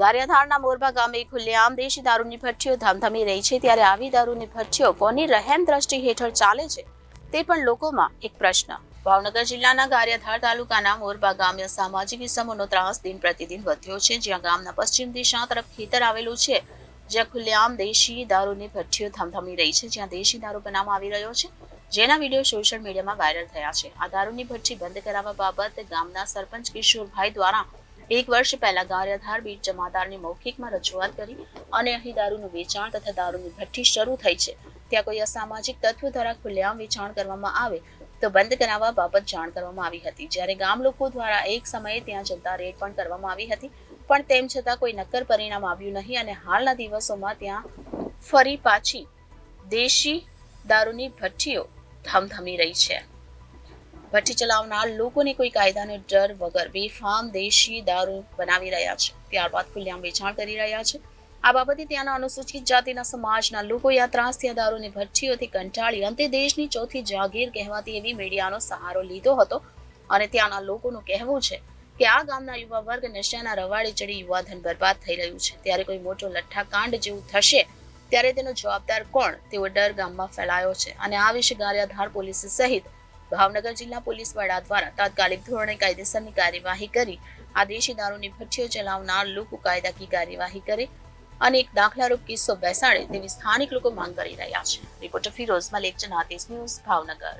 ગારિયાધારના મોરબા ગામે ખુલ્લેઆમ દેશી દારૂની ભઠ્ઠીઓ ધમધમી રહી છે, ત્યારે આવી દારૂની ભઠ્ઠીઓ કોની રહેમ દ્રષ્ટિ હેઠળ ચાલે છે તે પણ લોકોમાં એક પ્રશ્ન। ભાવનગર જિલ્લાના ગારિયાધાર તાલુકાના મોરબા ગામે અસામાજિક ઇસમોનો ત્રાસ દિન પ્રતિદિન વધ્યો છે, જ્યાં ગામના પશ્ચિમ દિશા તરફ ખેતર આવેલું છે, જ્યાં ખુલ્લેઆમ દેશી દારૂની ભઠ્ઠીઓ ધમધમી રહી છે, જ્યાં દેશી દારૂ બનાવવામાં આવી રહ્યો છે, જેના વિડીયો સોશિયલ મીડિયામાં વાયરલ થયા છે। આ દારૂની ભઠ્ઠી બંધ કરાવવા બાબતે ગામના સરપંચ કિશોરભાઈ દ્વારા 1 વર્ષ પહેલા ગારિયાધાર બીટ જમાદારની મૌખિકમાં રજૂઆત કરી અને અહીં દારૂનું વેચાણ તથા દારૂની ભઠ્ઠી શરૂ થઈ છે, ત્યાં કોઈ અસામાજિક તત્વો દ્વારા ખુલ્લેઆમ વેચાણ કરવામાં આવે તો બંધ કરાવવા બાબત જાણ કરવામાં આવી હતી, જ્યારે ગામ લોકો દ્વારા એક સમયે ત્યાં જનતા રેડ પણ કરવામાં આવી હતી, પણ તેમ છતાં કોઈ નક્કર પરિણામ આવ્યું નહીં અને હાલના દિવસોમાં ત્યાં ફરી પાછી દેશી દારૂની ભઠ્ઠીઓ ધમધમી રહી છે। ભઠ્ઠી ચલાવનાર લોકોને કોઈ કાયદાનો ડર વગર બેફામ દેશી દારૂ બનાવી રહ્યા છે, ત્યારબાદ ખુલ્લેઆમ વેચાણ કરી રહ્યા છે। આ બાબતે ત્યાંના અનુસૂચિત જાતિના સમાજના લોકોએ આ ત્રાસથી દારૂની ભઠ્ઠીઓથી કંટાળી અંતે દેશની ચોથી જાગીર કહેવાતી એવી મીડિયાનો સહારો લીધો હતો અને ત્યાંના લોકોનું કહેવું છે કે આ ગામના યુવા વર્ગ નશાના રવાડે ચડી યુવાધન બરબાદ થઈ રહ્યું છે, ત્યારે કોઈ મોટો લઠ્ઠાકાંડ જેવું થશે ત્યારે તેનો જવાબદાર કોણ તેવો ડર ગામમાં ફેલાયો છે અને આ વિશે ગારિયાધાર પોલીસ સહિત ભાવનગર જિલ્લા પોલીસ વડા દ્વારા તાત્કાલિક ધોરણે કાયદેસરની કાર્યવાહી કરી આ દેશી દારૂની ભઠ્ઠીઓ ચલાવનાર લોકો કાયદાકીય કાર્યવાહી કરે અને એક દાખલારૂપ કિસ્સો બેસાડે તેવી સ્થાનિક લોકો માંગ કરી રહ્યા છે। Reporter Firoz Malik, Janadesh news, Bhavnagar.